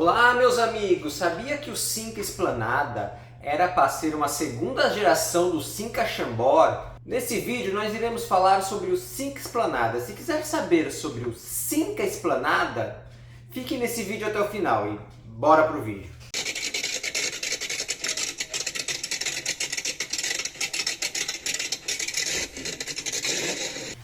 Olá, meus amigos! Sabia que o Cinca Esplanada era para ser uma segunda geração do Cinca Chambord? Nesse vídeo nós iremos falar sobre o Cinca Esplanada. Se quiser saber sobre o Cinca Esplanada, fique nesse vídeo até o final e bora pro vídeo.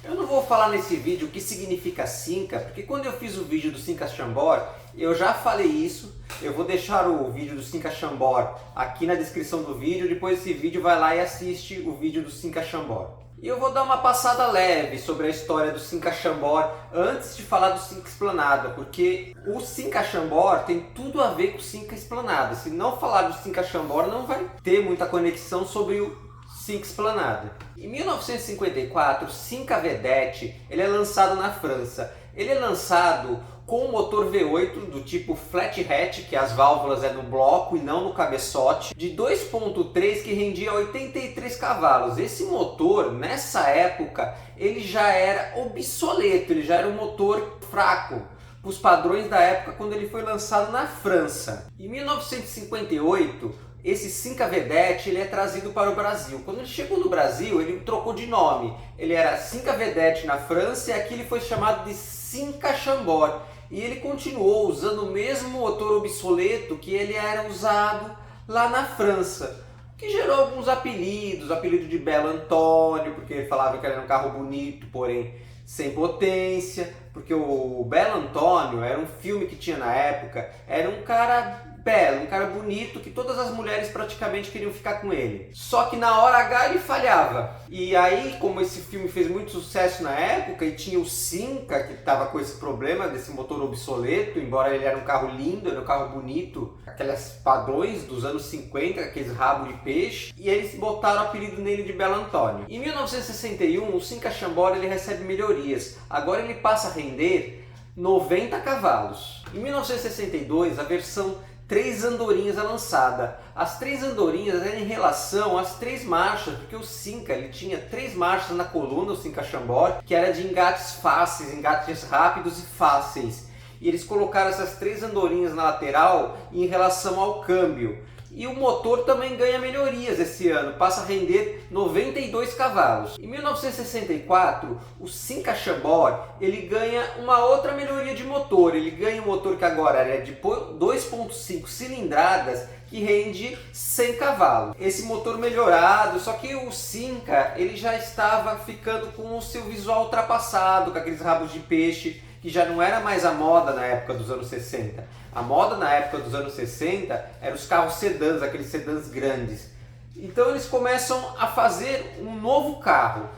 Eu não vou falar nesse vídeo o que significa Cinca, porque quando eu fiz o vídeo do Cinca Chambord, eu já falei isso. Eu vou deixar o vídeo do Cinca Chambord aqui na descrição do vídeo. Depois desse vídeo vai lá e assiste o vídeo do Cinca Chambord. E eu vou dar uma passada leve sobre a história do Cinca Chambord antes de falar do Cinca Esplanada, porque o Cinca Chambord tem tudo a ver com o Cinca Esplanada. Se não falar do Cinca Chambord, não vai ter muita conexão sobre o Cinca Esplanada. Em 1954, o Cinca Vedette ele é lançado na França. Ele é lançado com um motor V8 do tipo flat hatch, que as válvulas é no bloco e não no cabeçote, de 2.3 que rendia 83 cavalos. Esse motor, nessa época, ele já era obsoleto, ele já era um motor fraco para os padrões da época quando ele foi lançado na França. Em 1958, esse Cinca Vedette ele é trazido para o Brasil. Quando ele chegou no Brasil, ele trocou de nome. Ele era Cinca Vedette na França e aqui ele foi chamado de Cinca Chambord. E ele continuou usando o mesmo motor obsoleto que ele era usado lá na França, que gerou alguns apelidos, o apelido de Belo Antônio, porque ele falava que era um carro bonito, porém sem potência, porque o Belo Antônio era um filme que tinha na época, era um cara belo, um cara bonito, que todas as mulheres praticamente queriam ficar com ele. Só que na hora H ele falhava. E aí, como esse filme fez muito sucesso na época, e tinha o Cinca, que estava com esse problema desse motor obsoleto, embora ele era um carro lindo, era um carro bonito, aqueles padrões dos anos 50, aqueles rabos de peixe, e eles botaram o apelido nele de Belo Antônio. Em 1961, o Cinca Chambord ele recebe melhorias. Agora ele passa a render 90 cavalos. Em 1962, a versão 3 andorinhas é lançada. As 3 andorinhas eram em relação às 3 marchas, porque o Cinca ele tinha 3 marchas na coluna, o Cinca Chambord, que era de engates fáceis, engates rápidos e fáceis. E eles colocaram essas 3 andorinhas na lateral em relação ao câmbio. E o motor também ganha melhorias esse ano, passa a render 92 cavalos. Em 1964, o Cinca Chambord ele ganha uma outra melhoria de motor. Ele ganha um motor que agora é de 2.5 cilindradas que rende 100 cavalos. Esse motor melhorado, só que o Cinca ele já estava ficando com o seu visual ultrapassado, com aqueles rabos de peixe, que já não era mais a moda na época dos anos 60. A moda na época dos anos 60 eram os carros sedãs, aqueles sedãs grandes. Então eles começam a fazer um novo carro.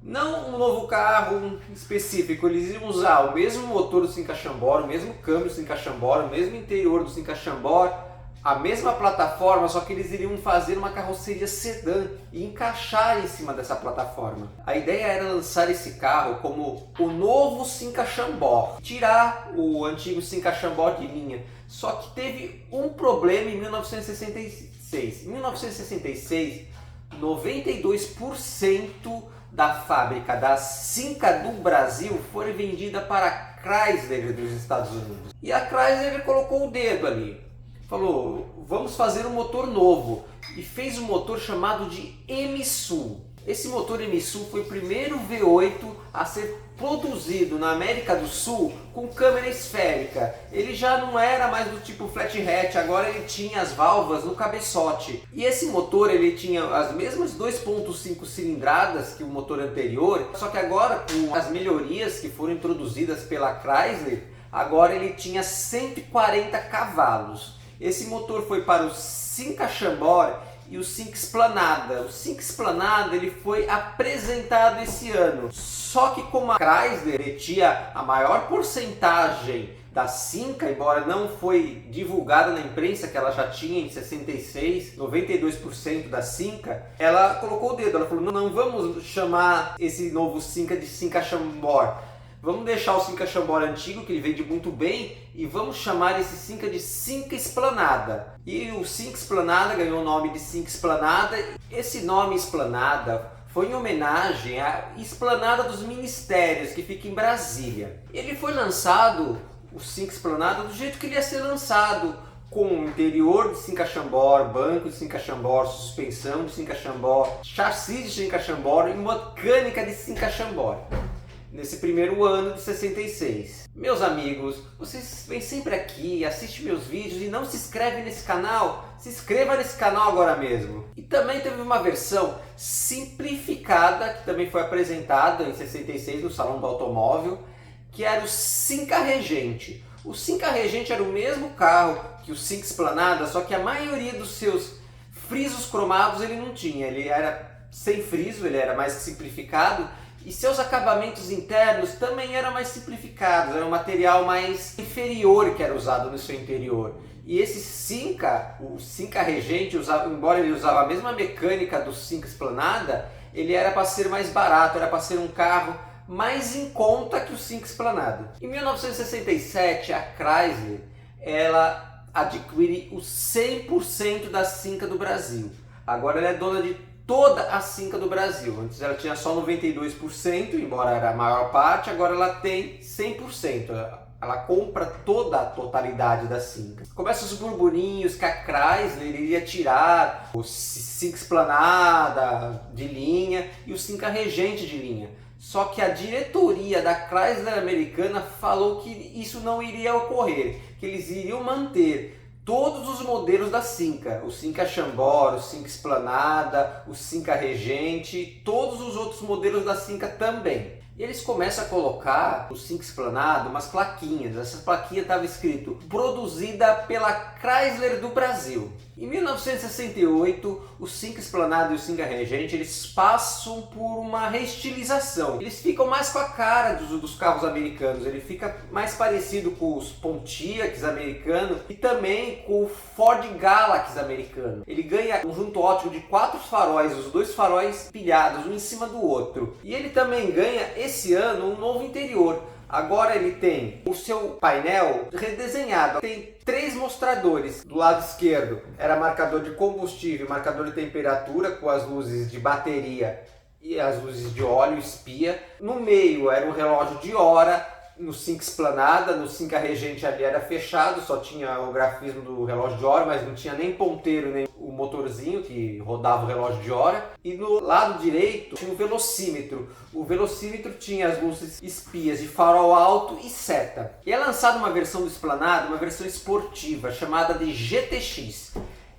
Não um novo carro específico, eles iam usar o mesmo motor do Cinca Chambord, o mesmo câmbio do Cinca Chambord, o mesmo interior do Cinca Chambord, a mesma plataforma, só que eles iriam fazer uma carroceria sedã e encaixar em cima dessa plataforma. A ideia era lançar esse carro como o novo Cinca Chambord, tirar o antigo Cinca Chambord de linha. Só que teve um problema em 1966. Em 1966, 92% da fábrica da Cinca do Brasil foi vendida para a Chrysler dos Estados Unidos. E a Chrysler colocou o dedo ali. Falou, vamos fazer um motor novo, e fez um motor chamado de Emisul. Esse motor Emisul foi o primeiro V8 a ser produzido na América do Sul com câmera esférica. Ele já não era mais do tipo flat hatch, agora ele tinha as válvulas no cabeçote. E esse motor ele tinha as mesmas 2.5 cilindradas que o motor anterior, só que agora com as melhorias que foram introduzidas pela Chrysler, agora ele tinha 140 cavalos. Esse motor foi para o Cinca Chambord e o Cinca Esplanada. O Cinca Esplanada ele foi apresentado esse ano. Só que como a Chrysler tinha a maior porcentagem da Cinca, embora não foi divulgada na imprensa que ela já tinha em 66, 92% da Cinca, ela colocou o dedo, ela falou, não vamos chamar esse novo Cinca de Cinca Chambord. Vamos deixar o Cinca Chambord antigo, que ele vende muito bem, e vamos chamar esse Cinca de Cinca Esplanada. E o Cinca Esplanada ganhou o nome de Cinca Esplanada. Esse nome Esplanada foi em homenagem à Esplanada dos Ministérios, que fica em Brasília. Ele foi lançado o Cinca Esplanada do jeito que ele ia ser lançado, com interior de Cinca Chambord, banco de Cinca Chambord, suspensão de Cinca Chambord, chassi de Cinca Chambord e mecânica de Cinca Chambord. Nesse primeiro ano de 66. Meus amigos, vocês vêm sempre aqui, assistem meus vídeos e não se inscrevem nesse canal? Se inscreva nesse canal agora mesmo. E também teve uma versão simplificada, que também foi apresentada em 66 no Salão do Automóvel, que era o Cinca Regente. O Cinca Regente era o mesmo carro que o Cinca Esplanada, só que a maioria dos seus frisos cromados ele não tinha. Ele era sem friso, ele era mais simplificado. E seus acabamentos internos também eram mais simplificados, era um material mais inferior que era usado no seu interior. E esse Cinca, o Cinca Regente, embora ele usava a mesma mecânica do Cinca Esplanada, ele era para ser mais barato, era para ser um carro mais em conta que o Cinca Esplanada. Em 1967, a Chrysler ela adquire o 100% da Cinca do Brasil. Agora ela é dona de toda a Cinca do Brasil. Antes ela tinha só 92%, embora era a maior parte, agora ela tem 100%. Ela compra toda a totalidade da Cinca. Começam os burburinhos que a Chrysler iria tirar o Cinca Esplanada de linha e o Cinca Regente de linha. Só que a diretoria da Chrysler americana falou que isso não iria ocorrer, que eles iriam manter todos os modelos da Cinca, o Cinca Chambord, o Cinca Esplanada, o Cinca Regente, todos os outros modelos da Cinca também. E eles começam a colocar no Cinca Esplanada umas plaquinhas. Essa plaquinha estava escrito produzida pela Chrysler do Brasil. Em 1968, o Cinca Esplanada e o Cinca Regente eles passam por uma reestilização. Eles ficam mais com a cara dos carros americanos. Ele fica mais parecido com os Pontiacs americanos e também com o Ford Galax americano. Ele ganha um conjunto óptico de 4 faróis, os 2 faróis pilhados um em cima do outro. E ele também ganha esse ano um novo interior. Agora ele tem o seu painel redesenhado, tem 3 mostradores. Do lado esquerdo era marcador de combustível, marcador de temperatura com as luzes de bateria e as luzes de óleo espia. No meio era um relógio de hora. No Cinca Esplanada, no Cinca Regente ali era fechado, só tinha o grafismo do relógio de hora, mas não tinha nem ponteiro, nem o motorzinho que rodava o relógio de hora. E no lado direito tinha o velocímetro. O velocímetro tinha as luzes espias de farol alto e seta. E é lançada uma versão do Esplanada, uma versão esportiva, chamada de GTX.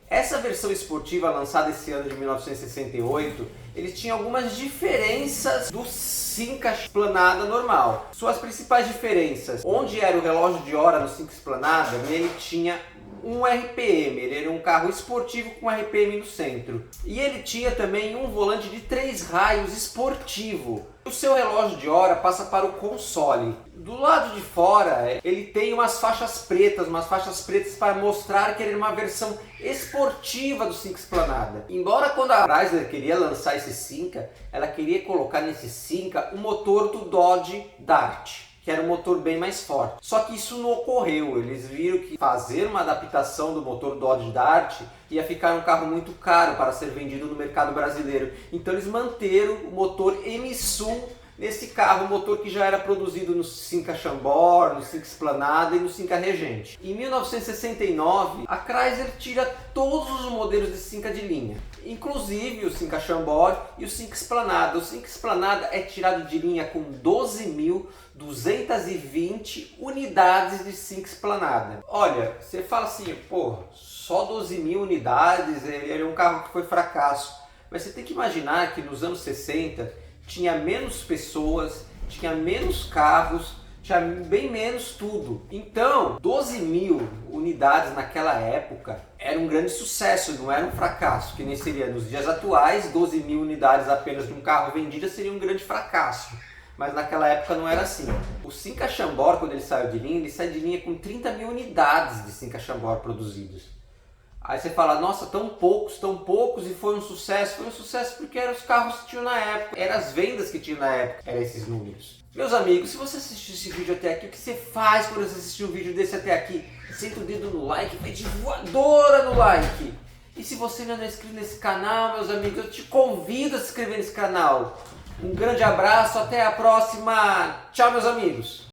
Essa versão esportiva lançada esse ano de 1968, ele tinha algumas diferenças do Cinca Esplanada normal. Suas principais diferenças, onde era o relógio de hora no Cinca Esplanada, ele tinha um RPM, ele era um carro esportivo com RPM no centro. E ele tinha também um volante de 3 raios esportivo. O seu relógio de hora passa para o console. Do lado de fora, ele tem umas faixas pretas para mostrar que ele é uma versão esportiva do Cinca Esplanada. Embora quando a Chrysler queria lançar esse Cinca, ela queria colocar nesse Cinca o motor do Dodge Dart, que era um motor bem mais forte. Só que isso não ocorreu. Eles viram que fazer uma adaptação do motor Dodge Dart ia ficar um carro muito caro para ser vendido no mercado brasileiro. Então eles manteram o motor MSU nesse carro, um motor que já era produzido no Cinca Chambord, no Cinca Esplanada e no Cinca Regente. Em 1969, a Chrysler tira todos os modelos de Cinca de linha, inclusive o Cinca Chambord e o Cinca Esplanada. O Cinca Esplanada é tirado de linha com 12.220 unidades de Cinca Esplanada. Olha, você fala assim, pô, só 12.000 unidades, ele é um carro que foi fracasso. Mas você tem que imaginar que nos anos 60 tinha menos pessoas, tinha menos carros, tinha bem menos tudo. Então, 12.000 unidades naquela época era um grande sucesso, não era um fracasso, que nem seria nos dias atuais. 12.000 unidades apenas de um carro vendido seria um grande fracasso. Mas naquela época não era assim. O Cinca Chambord, quando ele saiu de linha, ele sai de linha com 30.000 unidades de Cinca Chambord produzidos. Aí você fala, nossa, tão poucos e foi um sucesso. Foi um sucesso porque eram os carros que tinham na época, eram as vendas que tinham na época, eram esses números. Meus amigos, se você assistiu esse vídeo até aqui, o que você faz quando você assistiu um vídeo desse até aqui? Senta o dedo no like, vai de voadora no like. E se você ainda não é inscrito nesse canal, meus amigos, eu te convido a se inscrever nesse canal. Um grande abraço, até a próxima. Tchau, meus amigos.